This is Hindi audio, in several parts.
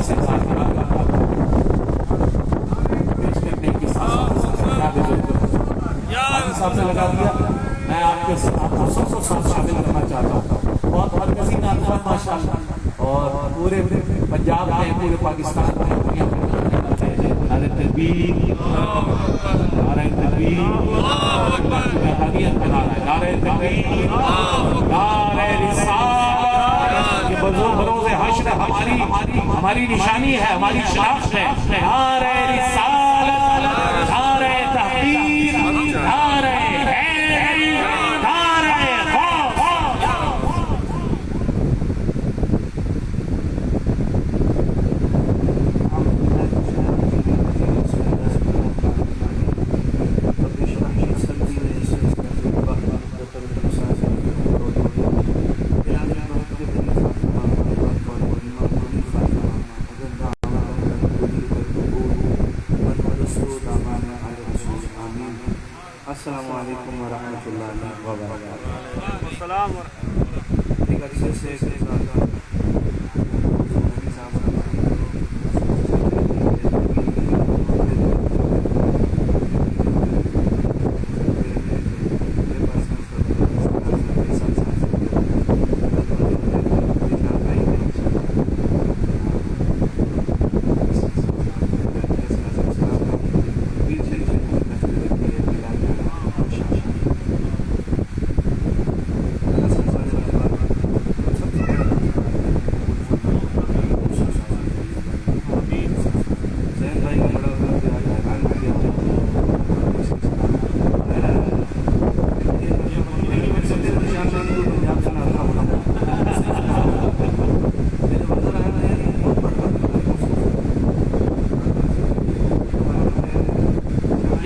से पेश करने की साहब से लगा दिया। मैं आपके सबको शामिल करना चाहता हूँ। बहुत मरकजी नातखवान माशाअल्लाह, और पूरे पंजाब में, पूरे पाकिस्तान में, दुनिया में नारे तकबीर, नारे तकबीर, नारे तकबीर, नारे रिसालत। ये बरोज़ हश्र हमारी निशानी है, हमारी शनाख्त है। नारे रिसालत, नारे तकबीर, नारे हैदरी, नारे खौफ। अस्सलामु अलैकुम वरहमतुल्लाहि वबरकातुहू। अस्सलाम एक अच्छे से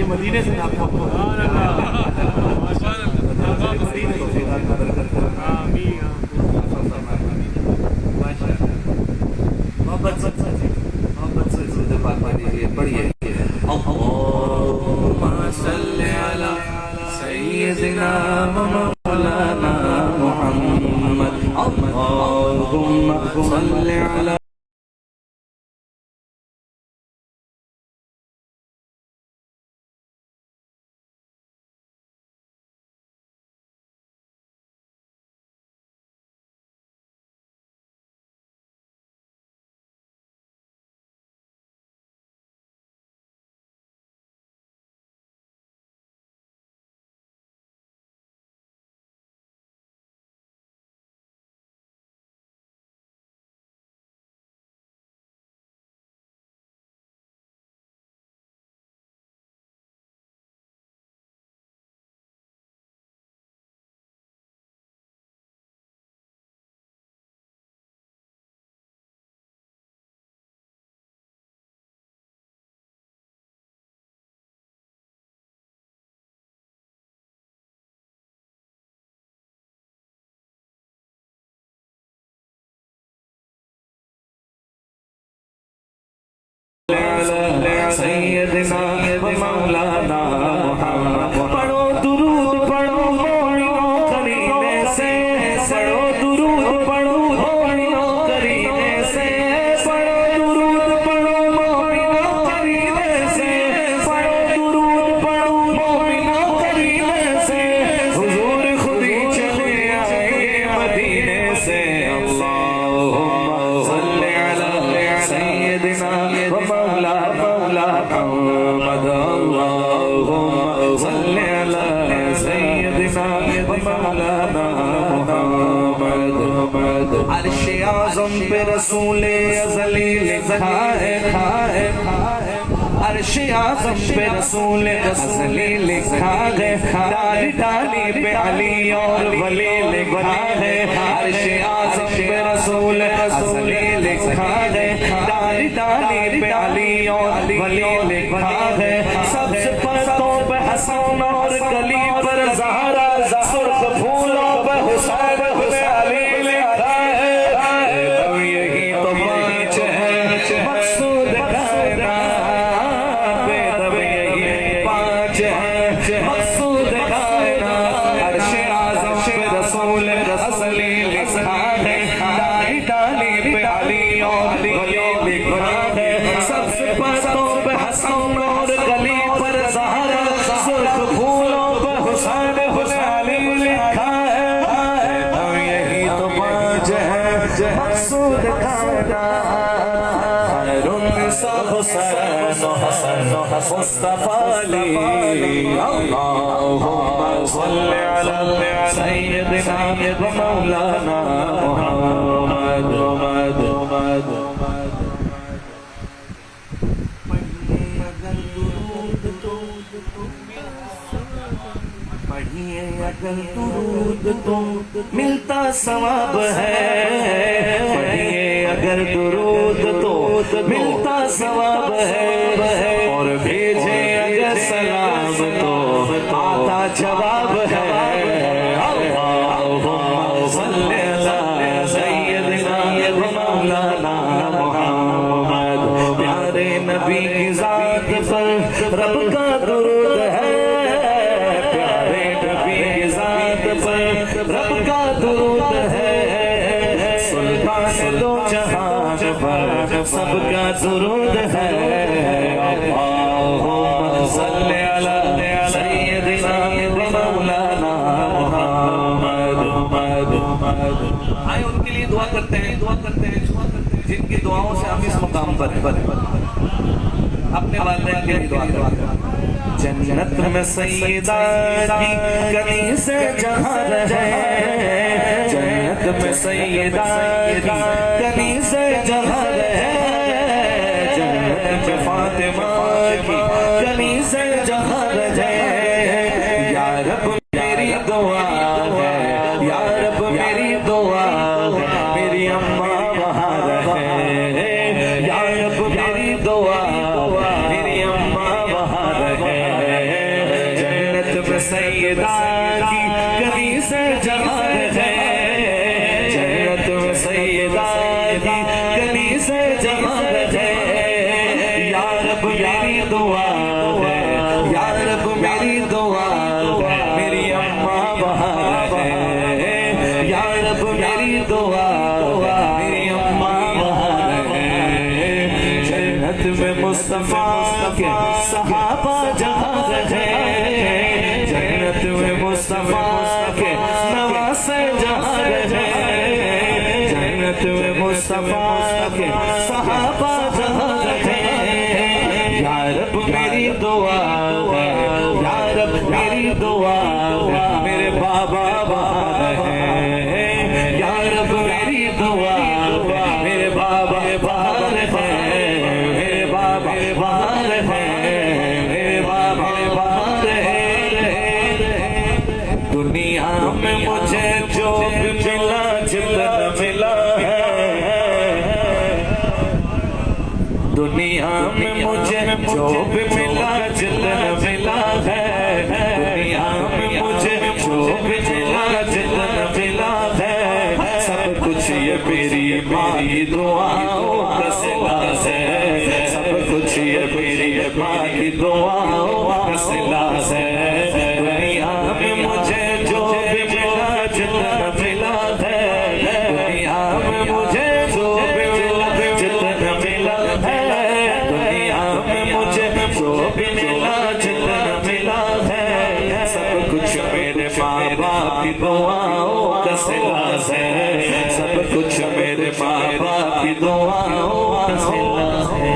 मदीने से पढ़िए अल्लाहुम्मा सल्ली अला सय्यिदिना मौलाना मुहम्मद। अल्लाहुम्मा सल्ली अला सय्यदना मौलाना मुहम्मद। पढ़ो दुरूद पढ़ो मोमिनो करीने से, पढ़ो दुरूद पढ़ो मोमिनो करीने से, पढ़ो दुरूद पढ़ो मोमिनो करीने से, पढ़ो दुरूद पढ़ो मोमिनो करीने से। हुजूर खुद ही चले आए मदीने से। अल्लाहुम्मा सल्ली अला सय्यदिना मौलाना मुहम्मद। अल्लाहुम्मा सल्ली अला सय्यदिना मौलाना मुहम्मद। अर्श आज़म पे रसूले अज़ली लिखा है, अर्श आज़म पे रसूले अज़ली लिखा है। डाली डाली पे अली और वली लिखा है। अर्श आज़म पे रसूले अज़ली लिखा है। डाली डाली पे अली और वली लिखा है। सबसे पत्तों पे हसन और गली पर ज़हरा, सुर्ख फूलों पे हुसैन पे अली लिखा है। यही तो पाँच है मकसूद कायनात, यही पाँच है मकसूद कायनात। अर्श आज़म पे रसूल असली लिखा है। डाली डाली पे अली और वली लिखा सुखाना हुसैन मुस्तफा अली अल्लाहुम्मा सल्ली अला सय्यिदिना व मौलाना मुहम्मद पढ़िए अगर दुरूद तो मिलता सवाब है, पढ़िए अगर दुरूद तो मिलता सवाब है, और भेजे अगर सलाम तो आता जवाब है। अल्लाहुम्मा सल्ली अला सय्यिदिना व मौलाना मुहम्मद। प्यारे नबी की ज़ात पर रब का दुरूद है, रब का दुरूद है, सुल्तान दो जहां पर सबका दुरूद है। अल्लाहुम्मा सल्ली अला सय्यिदिना व मौलाना मुहम्मद। आए उनके लिए दुआ करते हैं जिनकी दुआओं से हम इस मुकाम पर अपने वालिदैन के लिए दुआ करते हैं। जन्नत में सैयदा की गली से जहाँ रहे, जन्नत में सैयदा की गली से जहाँ रहे, जन्नत में फातिमा की गली से जहाँ रहे। या रब मेरी दुआ है, या रब मेरी दुआ है, मेरी अम्मा वहाँ रहे। या रब मेरी दुआ मेरी अम्मा वहाँ रहे। सैयदा की गली से जहाँ रहे, जन्नत में सैयदा की गली से जहाँ रहे। या रब मेरी दुआ है, या रब मेरी दुआ है, मेरी अम्मा वहाँ रहे। या रब मेरी दुआ मेरी अम्मा वहाँ रहे। जन्नत में मुस्तफा के सहाबा जहाँ रहे, जन्नत में मुस्तफा के नवासे जहाँ रहे, जन्नत में मुस्तफा के सहाबा जहाँ रहे। या रब मेरी दुआ है, या रब मेरी दुआ है, मेरे बाबा वहाँ रहे। या रब मेरी दुआ है, मेरे बाबा वहाँ रहे, मेरे बाबा वहाँ रहे, मेरे बाबा वहाँ रहे। दुनिया में मुझे जो भी मिला जितना मिला है, दुनिया में मुझे जो भी मिला जितना मिला है, दुनिया में मुझे जो भी मिला जितना मिला है, सब कुछ ये मेरी माँ की दुआओं का सिला है। सब कुछ ये मेरी माँ की दुआओं का सिला है। दुनिया में मुझे जो भी मिला जितना मिला है, दुनिया में मुझे जो भी मिला जितना मिला है, दुनिया में मुझे जो भी मिला जितना मिला है, सब कुछ मेरे माँ बाप की दुआओं का सिला है। सब कुछ मेरे माँ बाप की दुआओं का सिला है।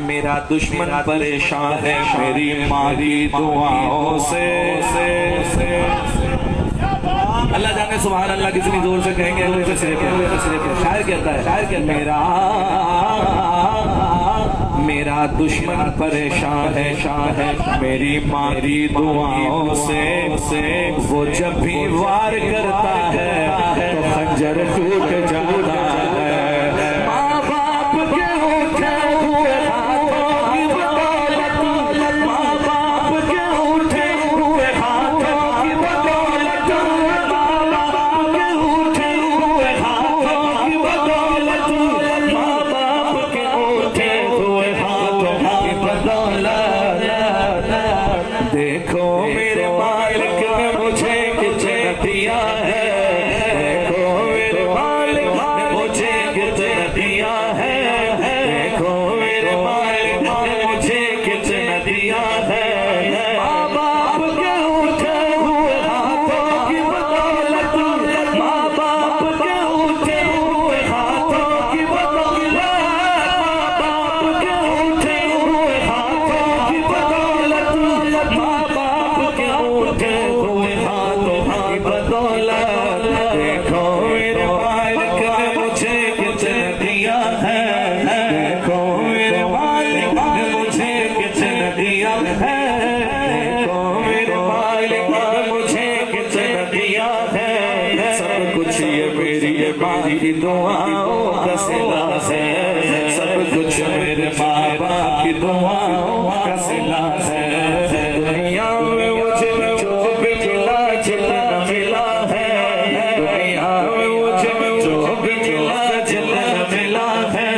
मेरा दुश्मन परेशान है मेरी माँ की दुआओं से। अल्लाह जाने सुभान अल्लाह कितनी जोर से कहेंगे। शायर कहता है, मेरा दुश्मन परेशान है मेरी माँ की दुआओं से। वो जब भी वार करता है तो खंजर टूट जाता है। माँ बाप के उठे हुए हाथों की बदौलत, माँ बाप के उठे हुए हाथों की बदौलत, माँ बाप के उठे हुए हाथों की बदौलत, माँ बाप के उठे हुए हाथों की बदौलत। देखो मेरे मालिक ने मुझे कितना दिया है, देखो मेरे मालिक मेरे बाप की दुआओं का सिला है, सब कुछ मेरे माँ बाप की दुआओं का सिला है। दुनिया में मुझे जो भी मिला जितना मिला है, दुनिया में मुझे जो भी मिला जितना मिला है,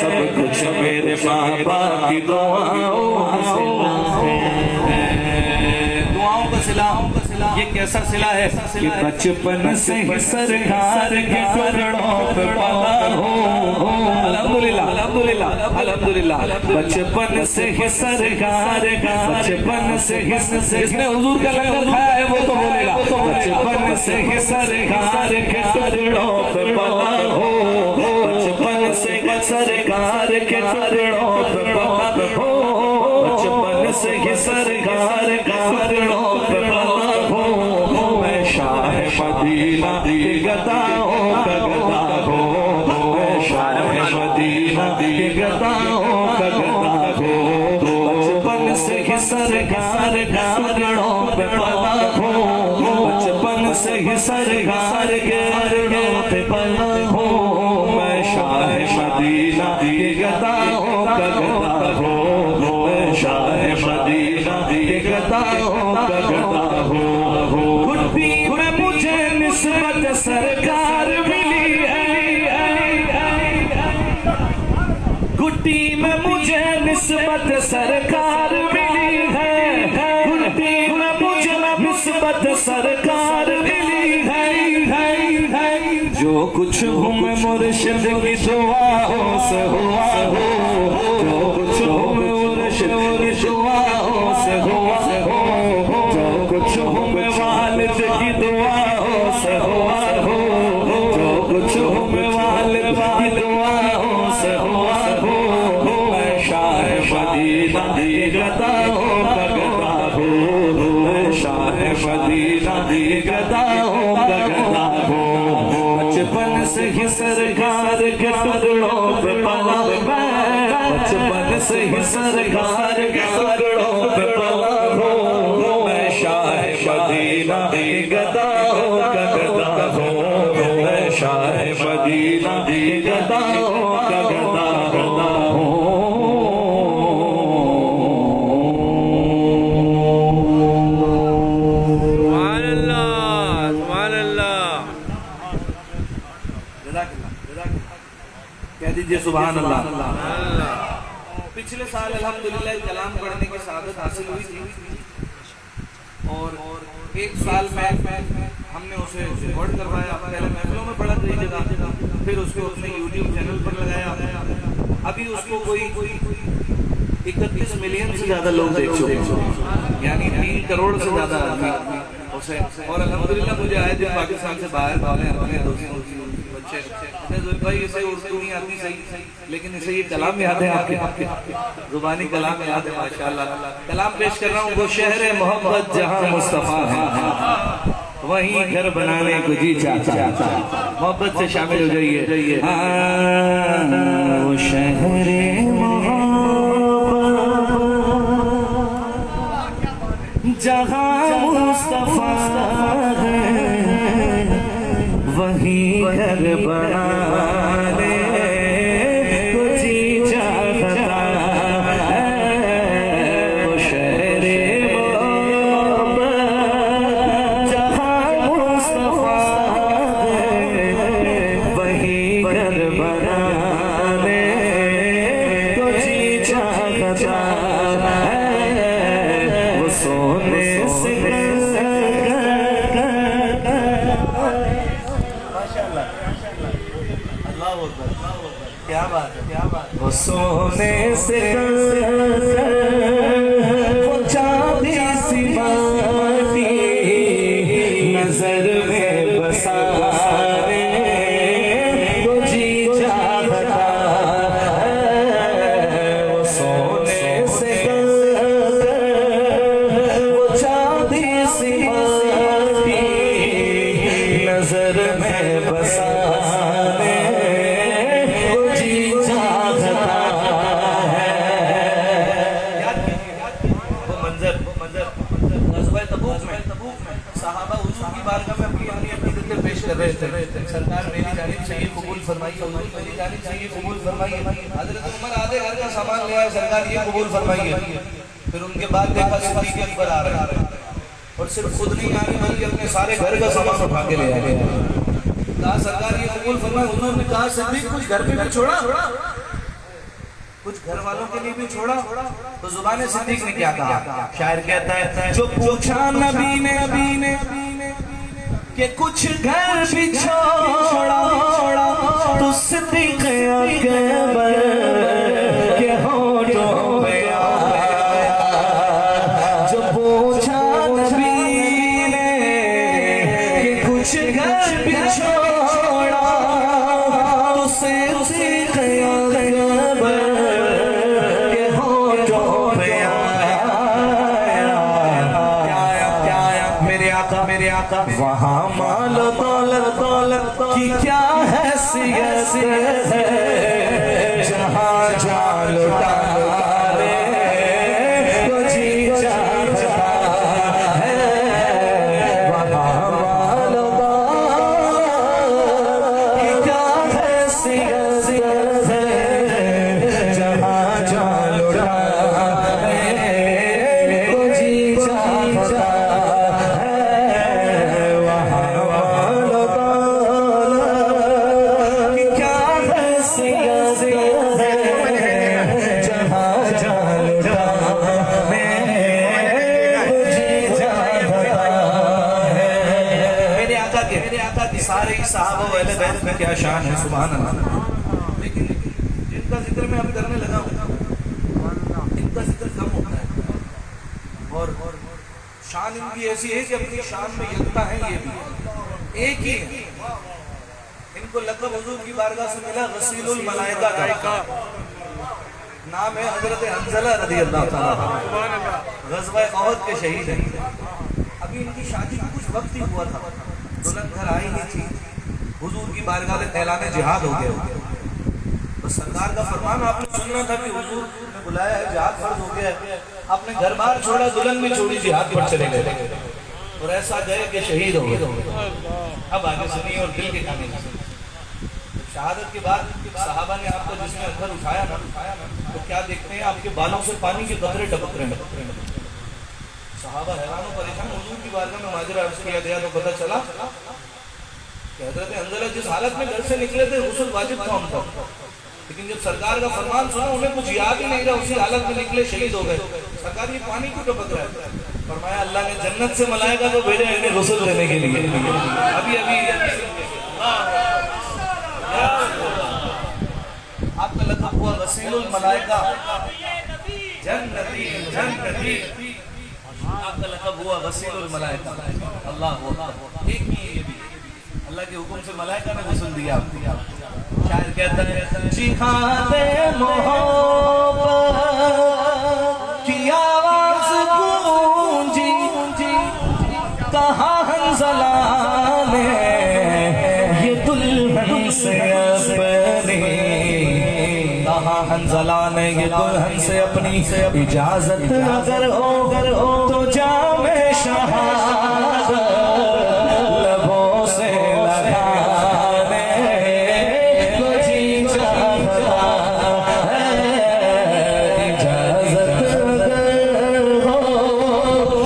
सब कुछ मेरे माँ बाप की दुआओं का सिला है। दुआओं का सिला, ये कैसा सिला है कि बचपन से ही सरकार के चरणों पे पला हो। अल्हम्दुलिल्लाह अल्हम्दुलिल्लाह अल्हम्दुलिल्लाह। बचपन से ही सरकार का, बचपन से ही, जिसने हुजूर का लंगर खाया है वो तो बोलेगा। बचपन से ही सरकार के चरणों पे पला हो, बचपन से सरकार के चरणों पे पला हो, बचपन से ही सरकार के चरणों पे पला हो। मैं शाह मदीना की गदाओं का गदा हो, मैं शाह मदीना की गदाओं का गदा हो। बचपन से ही सरकार के चरणों पे पला हो, बचपन से ही सरकार के चरणों पे पला हो। मैं शाह मदीना की गदाओं का गदा हो, मैं शाह मदीना की गदाओं का गदा हो। गुड्डी में मुझे निस्बत सरकार मिली है, गुड्डी में मुझे निस्बत सरकार मिली है, गुड्डी में मुझे निस्बत सरकार मिली है। जो कुछ हूँ मैं मुर्शिद की दुआओं से हुआ हो, जो कुछ हूँ मैं मुर्शिद की दुआओं से हुआ हो, जो कुछ हूँ मैं वालिद की दुआओं से हुआ हो, जो कुछ हूँ मैं वालिद की दुआओं से हुआ हो। मैं शाह मदीना की गदाओं का गदा हो, मैं शाह मदीना की गदाओं का गदा हो। बचपन से ही सरकार के टुकड़ों पे पला मैं, बचपन से ही सरकार के टुकड़ों पे पला हो। मैं शाह मदीना की गदाओं का गदा हो, मैं शाह मदीना की गदाओं का गदा हो। कह दीजिए सुभान अल्लाह। पिछले साल अल्हम्दुलिल्लाह कलाम पढ़ने की सआदत हासिल हुई थी और एक साल में हमने उसे रिकॉर्ड करवाया। पहले महफिलों में पढ़ा कई जगह, फिर उसको अपने यूट्यूब चैनल पर लगाया। अभी उसको कोई 31 मिलियन से ज्यादा लोग देख चुके हैं, यानी 3 करोड़ से ज्यादा आदमी उसे। और अल्हम्दुलिल्लाह मुझे आए दिन पाकिस्तान से बाहर वाले अपने दोस्तों बच्चे भाई इसे उर्दू नहीं आती सही, लेकिन इसे ये कलाम याद है, आपके जुबानी कलाम याद है माशाअल्लाह। कलाम पेश कर रहा हूँ। वो शहर मोहब्बत जहाँ मुस्तफा है, वहीं घर बनाने को जी चाहता। मोहब्बत से शामिल हो जाइए। वो शहर मोहब्बत जहाँ मुस्तफा है, वहीं घर बनाने को जी चाहता है। वो शहर मोहब्बत जहाँ मुस्तफा है, वहीं घर बनाने को जी चाहता है। वो सोने से क्या बात है, क्या बात है। वो सोने से वो चांदी सी बाती नजर में बसाने को जी चाहता है। वो सोने से वो चांदी सी बाती नजर में बसाने सरकार मेरी जानिब से ये कबूल फरमाइए, हुजूर मेरी जानिब से ये कबूल फरमाइए। हजरत उमर आधे घर का सामान ले आए, सरकार ये कबूल फरमाइए। फिर उनके बाद देखा सिद्दीक़ अकबर आ रहे हैं और सिर्फ खुद नहीं आ रहे बल्कि अपने सारे घर का सामान उठा के ले आए। कहा सरकार ये कबूल फरमाए। हुजूर ने कहा सिद्दीक़ कुछ घर पे भी छोड़ा, कुछ घर वालों के लिए भी छोड़ा। तो जुबान सिद्दीक़ ने क्या कहा? शायर कहता है जो पूछा नबी ने कि कुछ घर भी छोड़ा तो सिद्दीक़ अकबर के होठों पे आया। जो पूछा नबी ने कि कुछ घर भी छोड़ा तो सिद्दीक़ अकबर के होठों पे आया। मेरे आका वहाँ माल दौलत की क्या हैसियत है, जहाँ जहाँ लुटा रे तो जी चाहता है। वहाँ माल दौलत की क्या हैसियत है, जहाँ जहाँ लुटा रे तो जी चाहता सारे ही सहाबा व अहले बैत में क्या शान है, सुभान अल्लाह। लेकिन जिनका जिक्र मैं अब करने लगा हूँ इनका जिक्र कम होता है और शान इनकी ऐसी है कि अपनी शान में यकता है, ये भी एक ही है। इनको लक़ब हुजूर की बारगाह से मिला गसीलुल मलाइका का। नाम है हजरत हंज़ला रज़ियल्लाहु ताला ग़ज़वा उहद के शहीद हैं। अभी इनकी शादी का कुछ वक्त ही हुआ था, दुल्हन घर आई नहीं थी, हुजूर की बारगाह में ऐलान जिहाद हो गया। तो सरकार का फरमान आपने सुनना था कि हुजूर ने बुलाया है, जिहाद फर्ज हो गया है। आपने घर बार छोड़ा, दुल्हन भी छोड़ी, जिहाद पर चले गए और ऐसा गए कि शहीद हो गए। अब आगे सुनिए और दिल के खाने का शहादत के बाद सहाबा ने आपको जिसमें अंदर उठाया ना तो क्या देखते हैं, आपके बालों से पानी के कतरे टपक रहे हैं। सहाबा हैरान और परेशान। हुजूर की बारगाह में माजरा अर्ज किया गया तो पता चला कि हजरत हंज़ला जिस हालत में घर से निकले थे गुस्ल वाजिब था उन पर, लेकिन जब सरकार का फरमान सुना उन्हें कुछ याद ही नहीं रहा, उसी हालत में निकले, शहीद हो गए। सरकार ये पानी क्यों टपक रहा है? फरमाया अल्लाह ने जन्नत से मलाइका को भेजा इन्हें गुस्ल देने के लिए। अभी आपका लक़ब हुआ गसीलुल मलाइका, जन्नती जन्नती। आपका लक़ब हुआ गसीलुल मलाइका। अल्लाह एक ही ये भी अल्लाह के हुक्म से मलाइका ने गुस्ल दिया आपको। शायर कहता है जिहादे मोहब्बत की आवाज़ गूंजी, कहा हंज़ला ने ये दुल्हन से अपनी, कहा हंज़ला ने ये दुल्हन से अपनी इजाजत अगर हो तो जामे शहादत लबों से लगाने को जी चाहता है। इजाजत अगर हो तो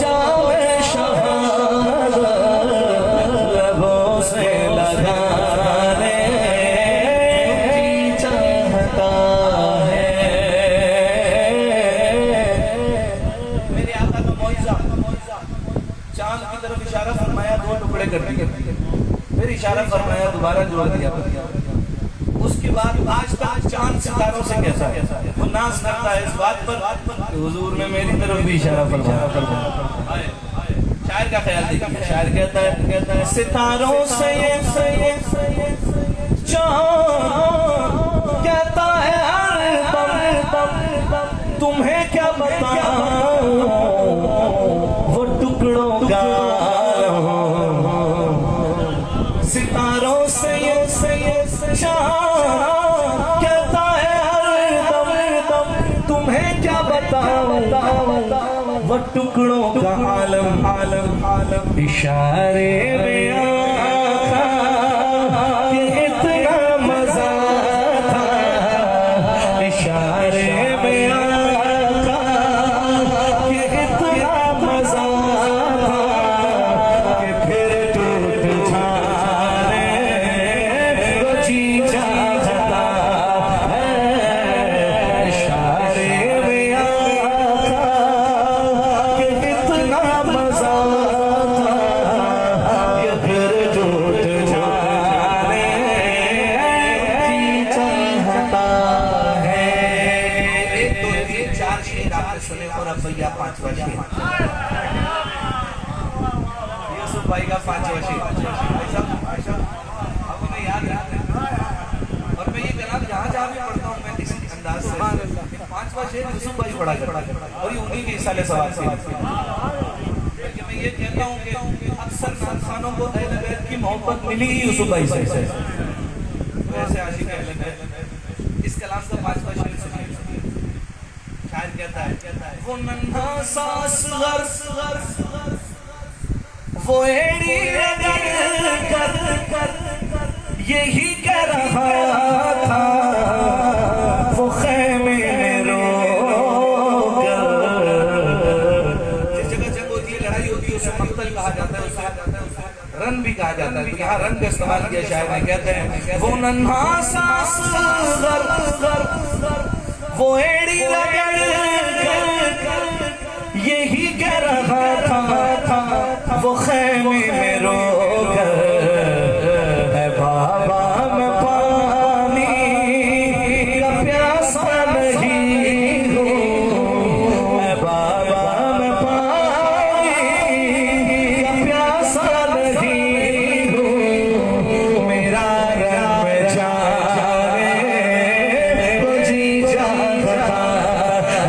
जामे शहादत लबों से लगाने को जी चाहता है। मेरे आका का मौइज़ा चांद की तरफ इशारा फरमाया, दो टुकड़े कर दिए, फिर इशारा फरमाया, दोबारा जोड़ दिया। उसके बाद आज तक चांद सितारों से कैसा है वो नाज करता है इस बात पर कि हुजूर ने मेरी तरफ भी इशारा फरमाया। शायर का ख्याल देखिए, शायर कहता है सितारों से ये चांद कहता है हर दम तुम्हें क्या बताऊं वो टुकड़ों का। सितारों से ये चांद कहता है हर दम तुम्हें क्या बताऊं वो टुकड़ों का आलम। इशारे में आका अब भैया 5वां शेर, यूसुफ भाई का 5वां शेर, आपको मैं याद है। और मैं ये जनाब जहाँ जहाँ भी पढ़ता हूँ मैं इसी अंदाज से 5वां शेर यूसुफ भाई पढ़ा करता है और ये उन्हीं के इसाले सवाल से। मैं ये कहता हूँ कि अक्सर खानों को अहले बैत की मोहब्बत मिली ही यूसुफ भाई से, वैसे आशिक अहले बैत। इस कलाम का 5वां शेर सुनिए। शायर कहता है वो नन्हा सा असगर वो एड़ी रगड़ कर यही कह रहा था वो खेमे में रो कर। जिस जगह जंग होती है, लड़ाई होती है, उसे मक्तल कहा जाता है, उसे रन भी कहा जाता है। तो यहाँ रन का इस्तेमाल किया शायर ने। कहते हैं वो नन्हा सा असगर वो एड़ी रगड़ यही कह रहा था वो खेमे में रो कर है बाबा मैं पानी का प्यासा नहीं हूँ, है बाबा मैं पानी का प्यासा नहीं हूँ, मेरा रब जाने तो जी जाता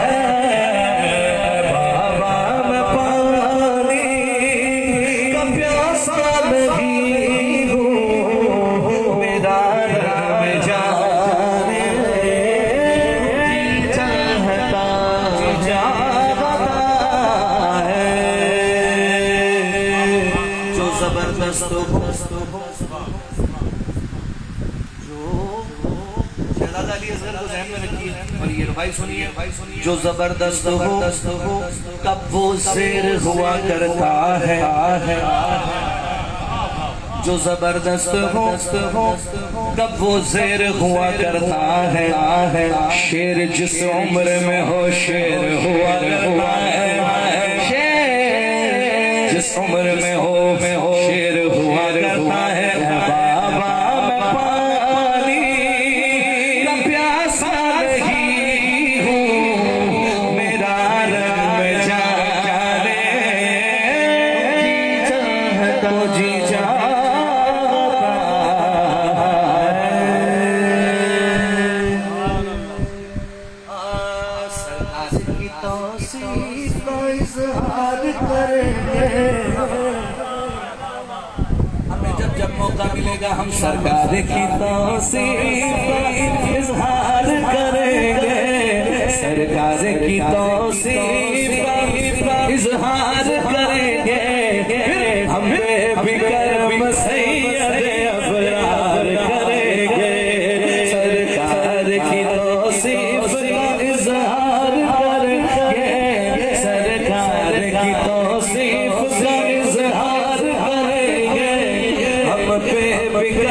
है, बाबा मैं पानी का प्यासा नहीं हूँ, मेरा रब जाने जी चाहता है। जो जबरदस्त हो शहजादा अली असगर को ज़हन में रखिए और ये रुबाई सुनिए। जो जबरदस्त हो तब वो शेर हुआ करता है, जो जबरदस्त हो तब वो शेर हुआ करता है, शेर जिस उम्र में हो शेर हुआ है, शेर जिस उम्र में हो शेर हुआ करता है, बाबा मैं पानी का प्यासा नहीं हूँ, मेरा रब जाने तो जी चाहता है। सरकार की तौसीफ का इज़हार करेंगे, हमें जब जब मौका मिलेगा हम सरकार की तौसीफ का इज़हार करेंगे, सरकार की तौसीफ का इज़हार करेंगे, हम बेफिक्र सैयद अबरार करेंगे, सरकार की तौसीफ का इज़हार करेंगे, सरकार की तौसीफ का इज़हार करेंगे, हम बेफिक्र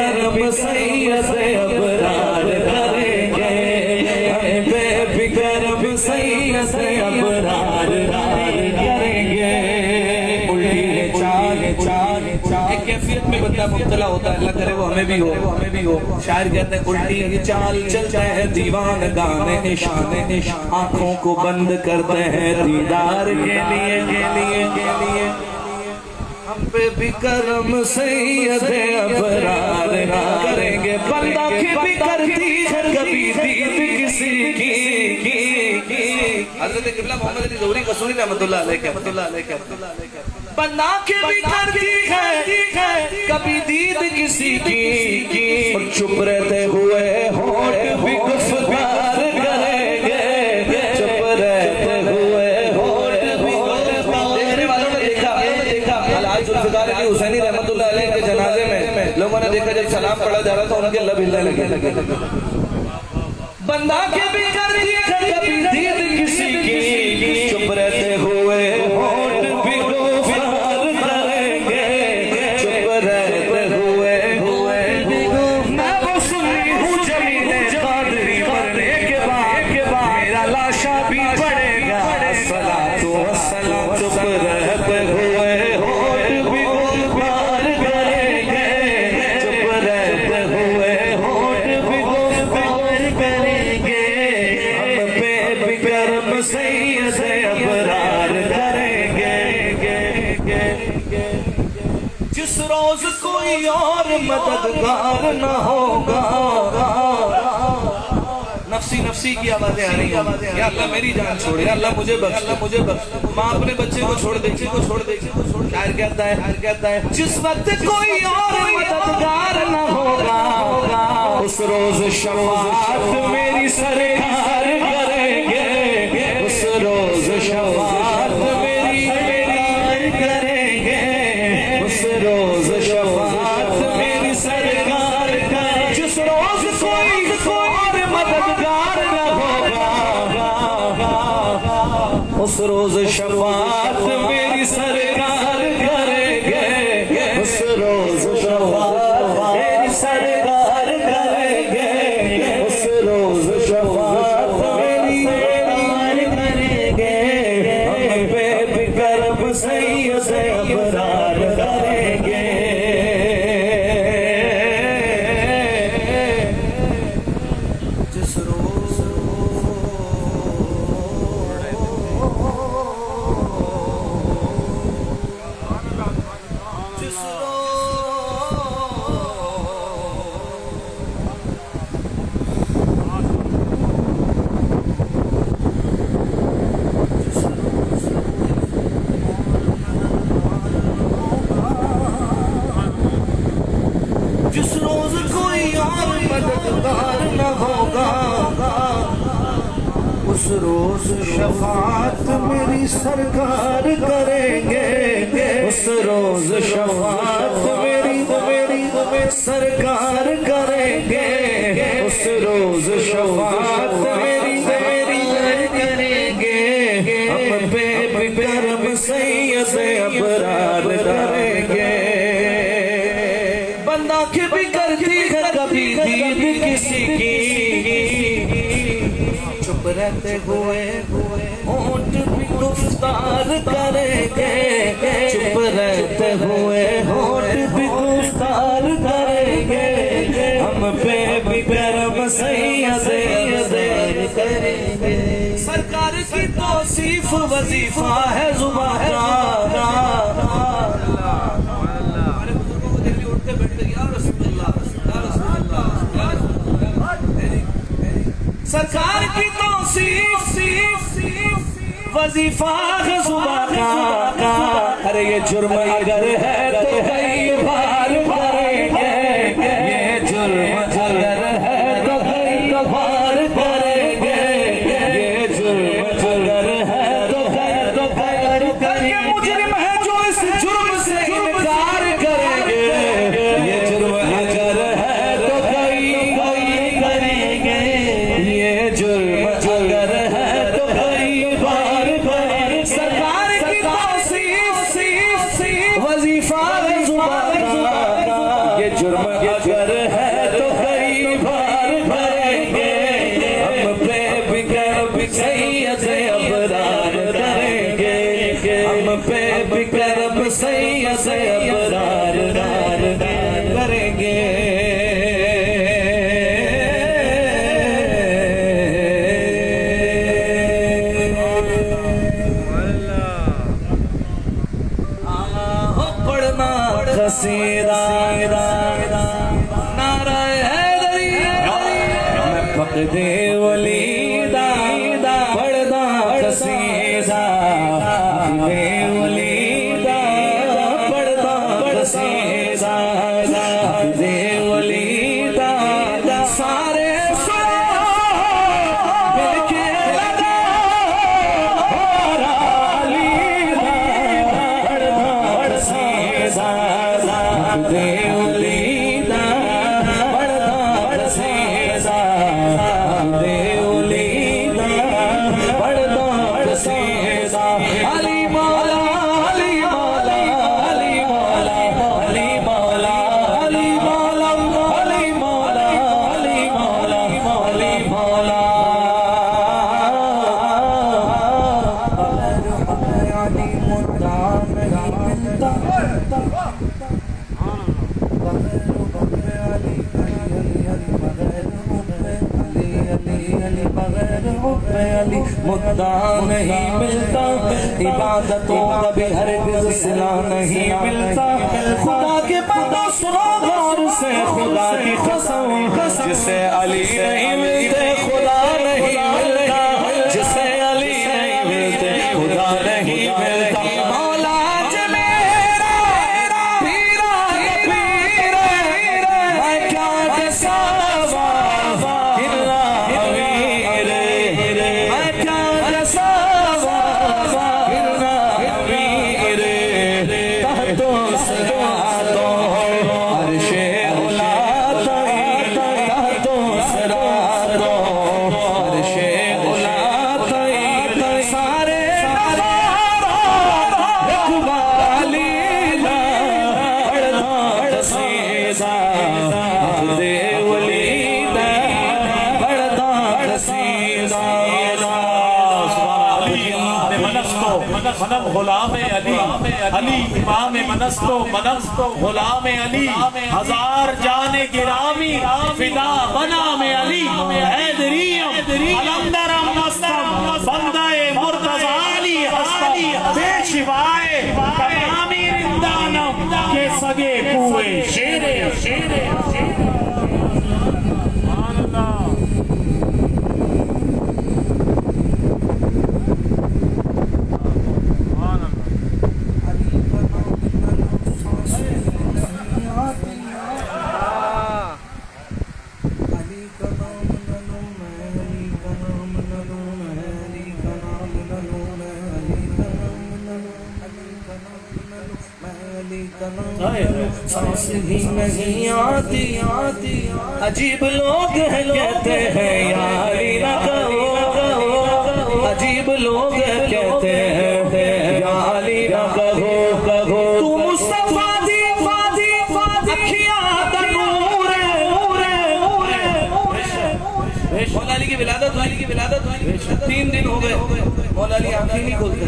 सैयद अबरार करेंगे, हम बेफिक्र सैयद अबरार करेंगे। उल्टी चाल एक कैफियत में बंदा मुब्तला होता है, अल्लाह करे वो हमें भी हो। शायर कहते हैं उल्टी चाल चलते हैं दीवान गाने निशाने आंखों को बंद करते हैं दीदार के लिए हम पे भी करम सैयद अबरार करेंगे। बंदा की भी करती है कभी दीद किसी की। हज़रत क़िबला मोहम्मद अली ज़ोहरी कसूरी रहमतुल्लाह अलैह बंदा की भी करती है कभी दीद किसी की, और चुप रहते हुए होठ भी गुफ्तार करेंगे, चुप रहते हुए होठ भी देखने वालों ने देखा आज जुल्फ़िकार अली हुसैनी रहमतुल्लाह अलैह के जनाजे में लोगों ने देखा जब सलाम पढ़ा जा रहा था उनके लब हिलने लगे। बंदा के भी करती है कभी दीद किसी की, चुप रहते हुए होठ भी गुफ्तार करेंगे, चुप रहते हुए मैं वो सुन्नी हूँ जमीने क़ादरी मरने के बाद मेरा लाशा भी पड़ेगा सलातो वस्सलाम। चुप रहते हुए होठ भी गुफ्तार करेंगे, चुप रहते हुए होठ भी गुफ्तार करेंगे, हम पे भी करम सैयद अबरार रोज कोई और मददगार न होगा। नफसी नफसी की आवाजें आ रही हैं, या अल्लाह मेरी जान छोड़े, या अल्लाह मुझे बख्श, अल्लाह मुझे बख्श। माँ अपने बच्चे को छोड़ दे, शायर कहता है जिस वक्त कोई और मददगार न होगा, उस रोज शफाअत मेरी सरकार करेंगे, उस रोज शफाअत मेरी करेंगे, उस रोज शफाअत मेरी सरकार करेंगे। जिस रोज कोई और मददगार न होगा, उस रोज शफाअत मेरी सरकार करेंगे, उस रोज शफाअत मेरी सरकार करेंगे, उस रोज शफाअत मेरी सरकार करेंगे। हम पे भी करम सैयद अबरार करेंगे। जिस रोज कोई और मददगार न होगा, उस रोज शफाअत मेरी सरकार करेंगे, उस रोज शफाअत मेरी सरकार करेंगे, उस रोज शफाअत मेरी करेंगे। हम पे भी करम सैयद अबरार करेंगे। बंदा की भी करती है कभी दीद किसी की, चुप रहते हुए होंठ भी गुफ्तार करेंगे, चुप रहते हुए होंठ भी गुफ्तार करेंगे। हम पे भी करम सैयद करेंगे। सरकार की तौसीफ वजीफा है जुबान का। सरकार की तौसीफ वजीफा है जुबान का। अरे ये जुर्म अगर है तो कई बार करेंगे, ये जुर्म अगर है तो कई बार करेंगे, ये जुर्म अगर है तो कई करेंगे। मुजरिम है जो इस जुर्म से इनकार करेंगे, ये जुर्म अगर है तो कई करेंगे, ये जुर्म अगर है तो कई बार करेंगे। सरकार की तौसीफ वजीफा है जुबान का। ये जुर्म अगर है तो कई बार करेंगे। हम पे भी करम सैयद अबरार करेंगे, हम पे भी करम सैयद अबरार करेंगे। पढ़ना कसीदा नारा हैदरी, मैं फक़दे वलीदा पढ़दा कसीदा, फक़दे वलीदा पढ़दा कसीदा, फक़दे वलीदा सारे मिलके लगा देवलीदा मुद्दा नहीं मिलता, इबादतों का भी हरगिज़ सिला नहीं मिलता। खुदा के बंदो सुनो गौर से, खुदा की कसम, जिसे अली नहीं मिलते खुदा नहीं मिलता, जिसे अली नहीं मिलते खुदा नहीं मिलता। मौला मेरा पीरा पीर, मैं क्या दसावा किला अमीर, मैं क्या दसावा किला अमीर। तहतो सरातो अर्शे उला तहतो सरातो अर्शे उला सारे रखवाली ला बड़दाड़ सीसा देवली दा बड़दाड़ सीसा। मनम गुलाम अली, अली इमाम मनस्तो मनस्तो गुलाम अली, हजार जाने गिरामी फिदा बना में अली। हैदरी अलंदरम मस्तम बंदाए मुर्तज़ा अली हस्ती, बेशिवाए तमामी रिंदानम के सगे कुए शेरे शेरे। सांस ही नहीं आती आती, अजीब लोग हैं कहते हैं यारी न कहो, अजीब लोग कहते हैं यारी न कहो कहो। तू मुस्तफा दी फादी अखियां दा नूर मौला अली की विलादत हुई 3 दिन हो गए, मौला अली आंखें नहीं खोलते।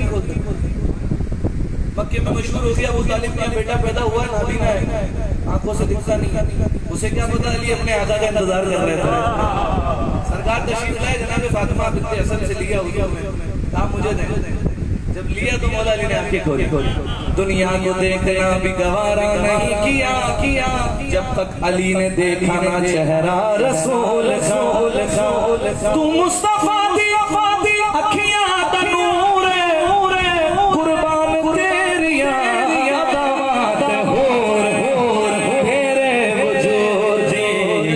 मक्के में मशहूर हो गया, अबू तालिब का बेटा पैदा हुआ नाबीना है, आंखों से दिखता नहीं। उसे क्या पता अली अपने आका का इंतजार कर रहे थे। सरकार तशरीफ लाए, जनाब फातिमा बिन्त हसन से लिया हुआ, कहा मुझे दें। जब लिया तो मौला अली ने आंखें खोली। दुनिया को देखना भी गवारा नहीं किया जब तक अली ने देखा ना चेहरा रसूल का। तू मुस्तफा दी फादी अखियां दा नूर, कुर्बान तेरिया दामाद होर तेरे वजूद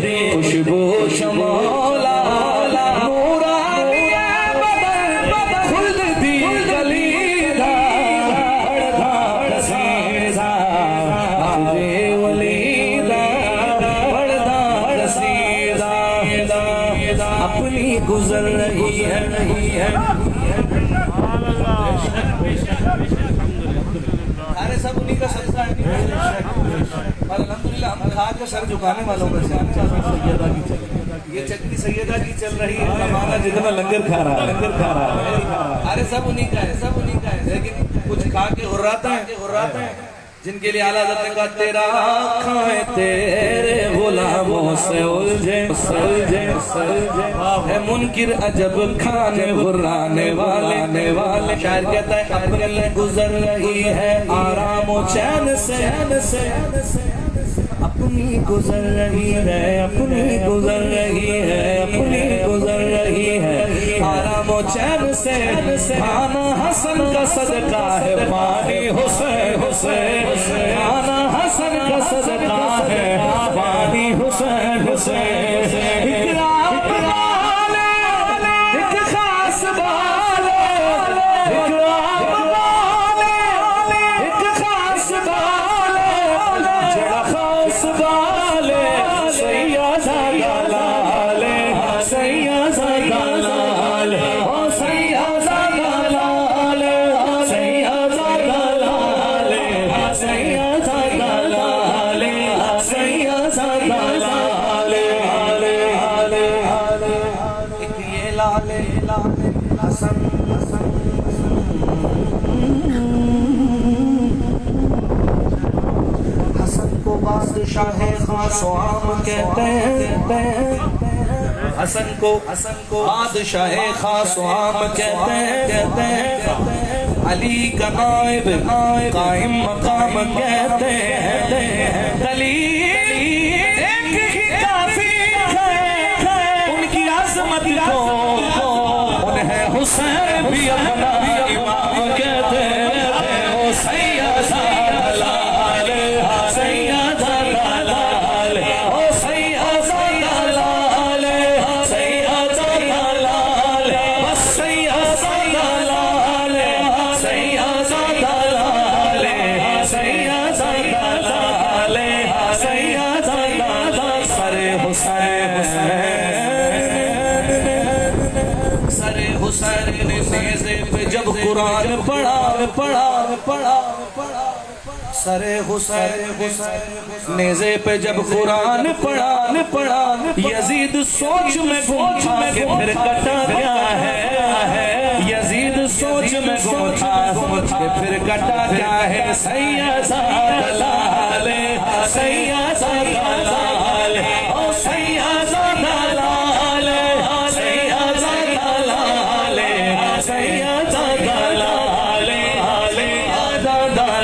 दी खुशबू शमौला नूरा बदन खुल्द दी गलीदा बड़दाड़ सीधा वलीदा बड़दाड़ सीधा। अपनी गुजर रही है अरे सब उन्हीं का सदका है। और अल्हम्दुलिल्लाह हम खा के सर झुकाने वालों में से ये चटनी सैयदा की चल रही है। जमाना जितना लंगर खा रहा है अरे सब उन्हीं का है, लेकिन कुछ खा के हुर्राता है जिनके लिए आला हज़रत ने कहा तेरा खाए तेरे गुलामों से उलझे है मुनकिर अजब खाने हुर्राने वाले। शायर कहता है अपनी गुजर रही है आराम और चैन से, अपनी गुजर रही है आराम और चैन से। खाना हसन का सदका है पानी हुसैन, खाना हसन का सदका है पानी हुसैन। एक खास बाले एक खास बाले जड़ा खास बाले सैयदा लाले सैयदा लाले ओ सैयदा लाले सैयदा लाले सैयदा लाले सैयदा लाले एक ये लाले हसन हसन को बादशाह खास आम कहते हैं। हसन को बादशाह खास आम कहते हैं, अली का नाइब कायम मकाम कहते हैं। दलील एक ही काफी है उनकी अज़मत को, उन्हें हुसैन भी अपना इमाम कहते हैं। ओ सैयदा लाल, सैयदा लाल, ओ सैयदा लाल, सैयदा लाल, बस सैयदा लाल, सैयदा लाल, सैयदा लाल, सैयदा लाल। सरे हुसैन, सरे हुसैन ने नेज़े पे जब कुरान पढ़ा, सरे हुसैन नेज़े पे जब कुरान पढ़ा, यजीद सोच में गुम था कि फिर कटा क्या है, यजीद सोच में गुम था कि फिर कटा क्या है। सैयदा लाल, सैयदा लाल, ओ सैयदा लाल, सैयदा लाल, सैयदा लाल,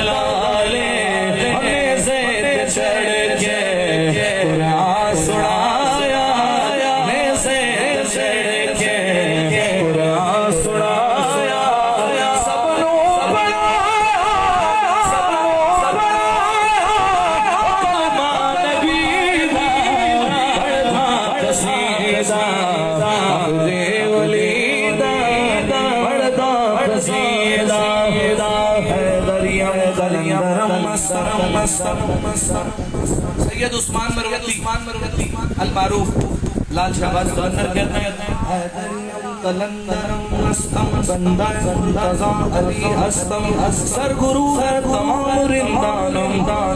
लाल, हमें ज़ेद चढ़ के कुरान सुनाया, हमें ज़ेद चढ़ के कुरान सुनाया। सबनो बढ़ाया, सबनो बढ़ाया, कलमा नबी दा पढ़दा कसीदा, अब्दे वली दा पढ़दा कसीदा। सैयद उस्मान मरवती अल मारूफ लाल शहबाज गवर्नर कहते हैं, कलंदरम मस्तम बंदा तजा अली हस्तम सरगुरु है तमाम रिंदानम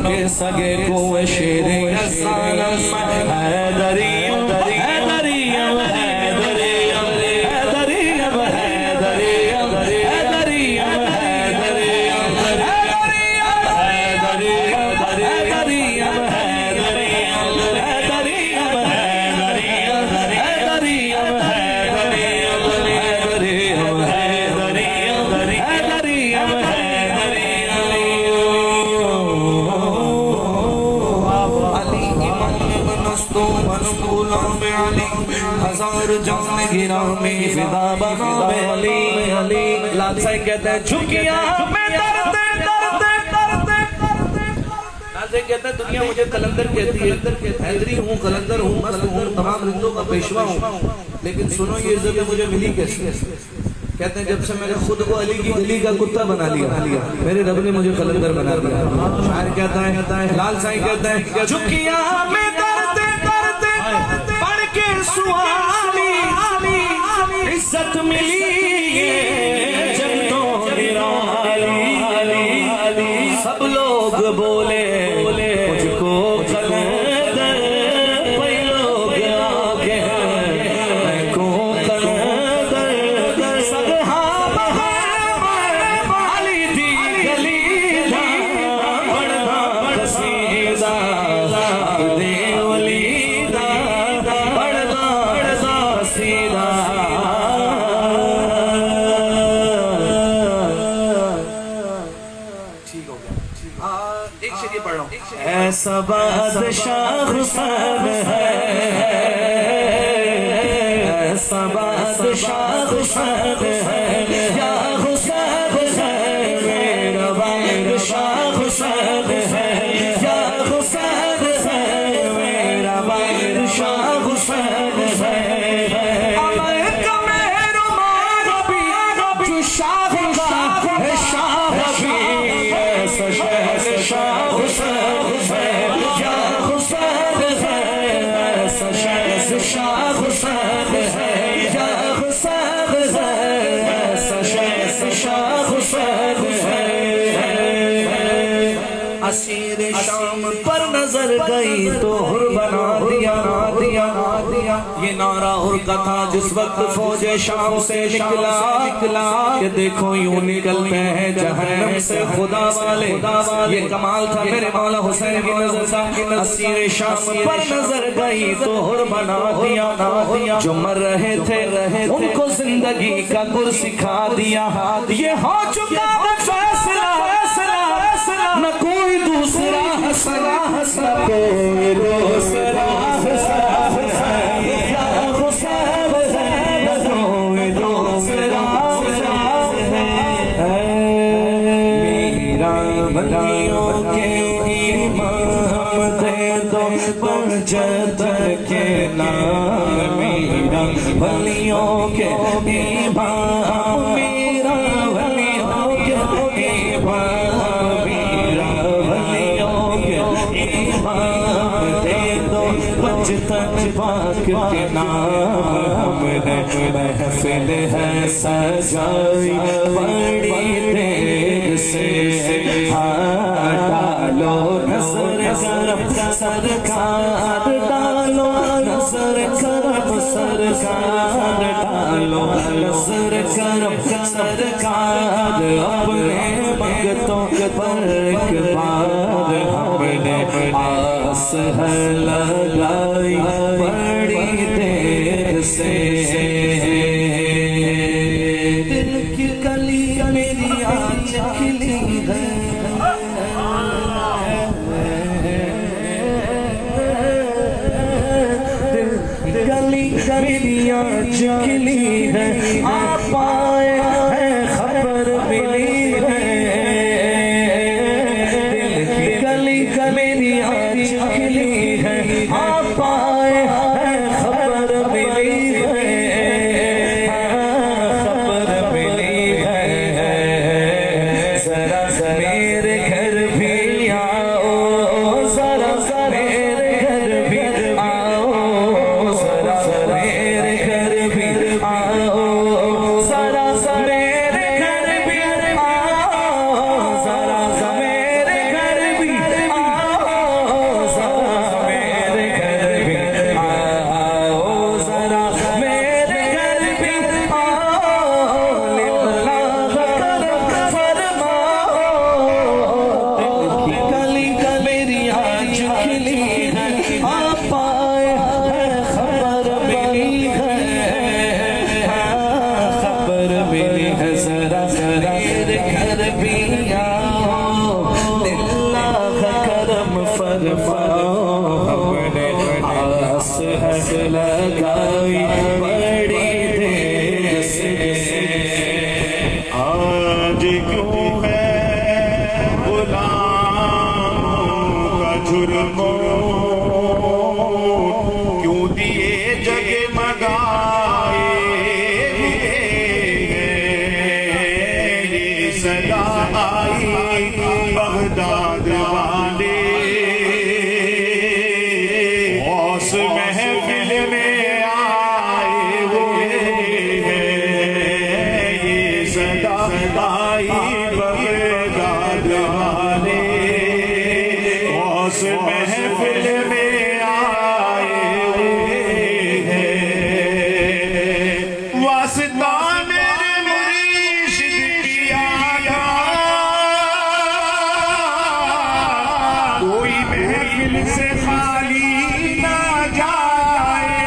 के सगे को शेरे असानम हैदरियम हैदरियम हैदरियम हैदरियम हैदरियम हैदरियम हजार जान गिरा में फिदा बना अली। लाल साईं कहते हैं झुकिया में दर्द दर्द दर्द, लाल साईं कहते हैं दुनिया मुझे कलंदर कहती है, हैदरी हूँ, कलंदर हूँ, मस्त हूँ, तमाम रिंदों का पेशवा हूँ, लेकिन सुनो ये इज्जत मुझे मिली कैसे? कहते हैं जब से मैंने खुद को अली की गली का कुत्ता बना लिया, मेरे रब ने मुझे कलंदर बना दिया। शायर कहता है, लाल साईं कहता है झुकिया में दर्द दर्द पढ़ के सुआली इज्जत मिली जन्नतों निराली। सब लोग बोले मुझको कलंदर, कई लोग आगे मैं को कलंदर। सब अली दी गली पढ़दा कसीदा, दे वली ऐसा बादशाह हुसैन है, ऐसा बादशाह हुसैन है, या हुसैन है मेरा बादशाह हुसैन है, या हुसैन है मेरा बादशाह हुसैन है। असीर शाम पर नजर गई तो हुर बना दिया। ये नारा उनका था जिस वक्त फौजे शाम से निकला कि देखो यूं निकलते हैं जहन्नम से खुदा वाले। ये कमाल था मेरे मौला हुसैन की नजर था। असीर शाम पर नजर गई तो हुर बना दिया, जो मर रहे थे उनको जिंदगी का गुर सिखा दिया। ये हो चुका है फैसला, न कोई दूसरा हसना, न कोई दूसरा के नाम मीरा वलियों के इमाम, मीरा वलियों के इमाम, मीरा वलियों के इमाम दे दो बचतन पाक के नाम। हमने महफिल है सजाई बड़ी देर से, डालो नजर करम सरकार, डालो नजर करम सरकार, डालो नजर करम सरकार। अपने मंगतों पर एक बार हमने आस है लगाई बड़ी देर से। दिल की कली मेरी आज खिली है, मेरी आज खिली है, आप आए हैं खबर मिली है। दिल की मेरी आज खिली है, आप आए हैं खबर मिली है, खबर मिली है। जरा मेरे घर भी आओ, जरा मेरे घर भी आओ, मेरे घर भी आओ, जरा मेरे घर भी आओ, जरा मेरे घर भी आओ, जरा मेरे घर भी आओ, जरा मेरे घर भी आओ। लिल्लाह करम फरमाओ, दिल की गली मेरी आज खिली है, आप आए हैं खबर मिली है, खबर मिली है। जरा मेरे घर भी आओ, लिल्लाह करम फरमाओ। हमने आस है लगाई बड़ी देर से, आज क्यों है गुलामों का जुर्मो, क्यों दिए जगमगाए ये सदा आई बगदाद वाले। औस महफिल में आए हुए हैं ये सदा आई बगदाद वाले। औस महफिल में आए हुए हैं, वास्ता मेरे मुर्शिद किया था, कोई महफिल से खाली ना जाए,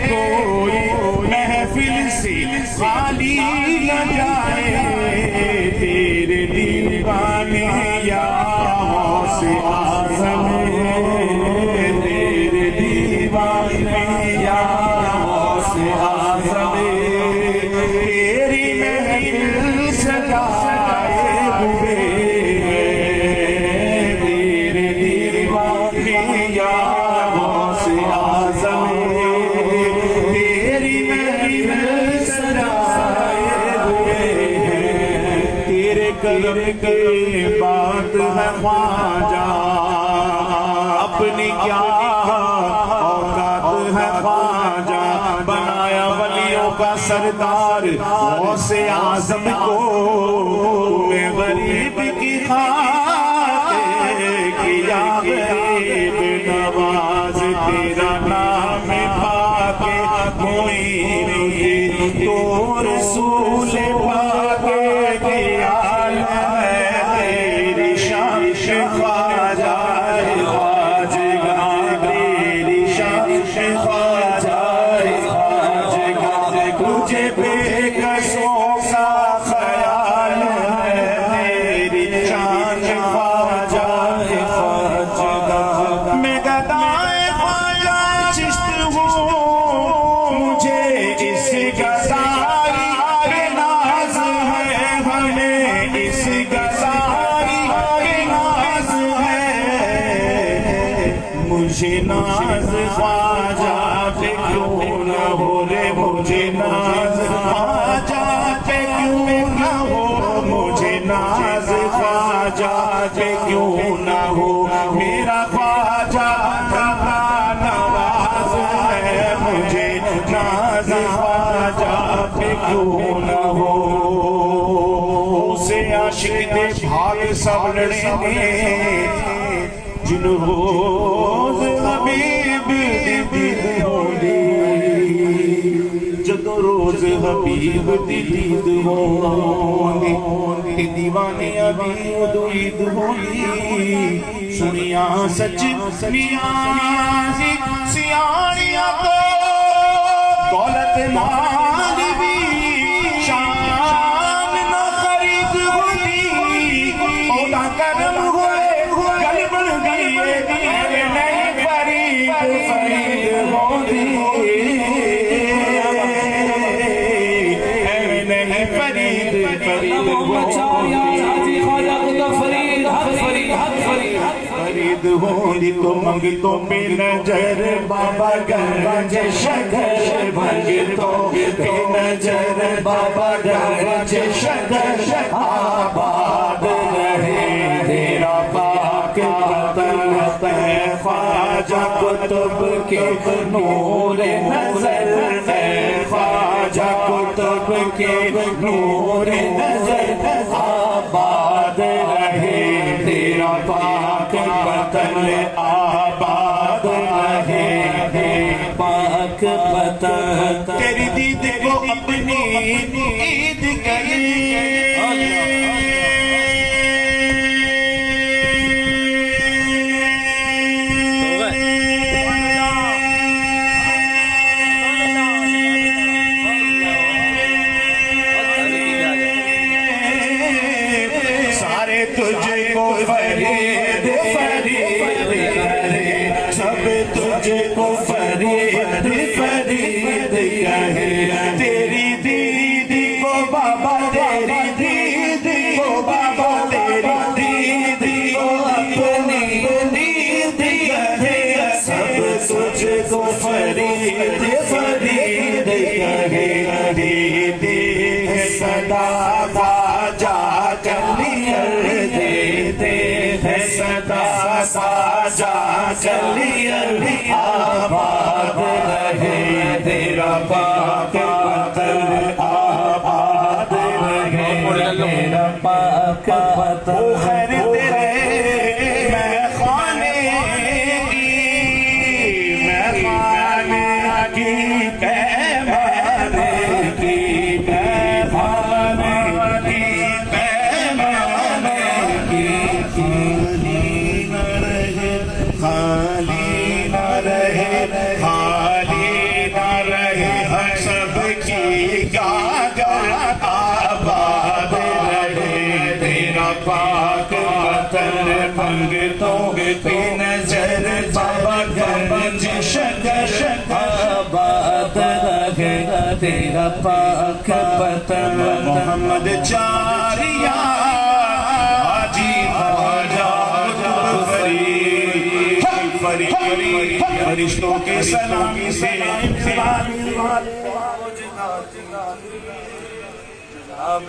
कोई महफिल से खाली न जाए। तेरे दीवाने या गौसे आज़म, तेरे दीवाने या गौसे आज़म, तेरी महफिल सजाए हुए तेरे दीवाने या गौसे आज़म, तेरी महफिल सजाए हुए तेरे करम के बात है ख्वाजा, अपनी क्या औकात है ख्वाजा। बनाया वलियों का सरदार गौसे आज़म को, मैं गरीब की खातिर किया गरीब नवाज। तेरा नाम शान ख्वाजा तुझे बेकसों का ख्याल है तेरी शान ख्वाजा मैं गदाए ख्वाजा चिश्त हूँ मुझे इस गदाई के नाज है हमें इस गदाई के नाज है मुझे नाज ख्वाजा पे क्यों न हो रे मुझे नाज ख्वाजा पे क्यों न हो मुझे नाज ख्वाजा पे क्यों न हो मेरा ख्वाजा नवाज है मुझे नाज ख्वाजा पे क्यों न हो उसे आशिक दे भाग सब लड़ेंगे जिन रोज हबीब दी दीद होंदी जदों रोज हबीब दी दीद होंदी ते दीवानियां दी उदों ईद होंदी सुनिया सच नियाज़ सियाणियां तो दौलत माल भी शान न खरीद होंदी ओदा करम होए गल बन गई नहीं फरीद फरीद होंदी नहीं फरीद फरीद फरीद होंदी तो मंगतों पे नजर बाबा गंज शगर भंगतों पे नजर बाबा गंज शगर आबाद रहे तेरा पाक वतन है ख्वाजा कुतुब के नूर नजर है ख्वाजा कुतुब के नूर नजर आबाद रहे तेरा पाक वतन आबाद रहे पाक वतन तेरी दीद को अपनी ईद सारे तुझको फरीद फरीद करे सब तुझको फरीद फरीद कहे तेरी दीदी को बाबा तेरी दीदी को बाबा तेरी दीदी को अपनी दीदी कहे सब तुझको फरीद फरीद कहे दीदी सदा ख्वाजा कलियर देते हैं सदा साजा कलियर आबाद रहे तेरा पाक वतन आबाद रहे तेरा पाक वतन खैर तेरे मैं खाने की पैमाने की पाक वतन मंगतों पे नजर बाबा गंज शगर आबाद रहे तेरा पाक वतन मोहम्मद चारिया हाजी ख्वाजा फरीद फरिश्तों के सलामी से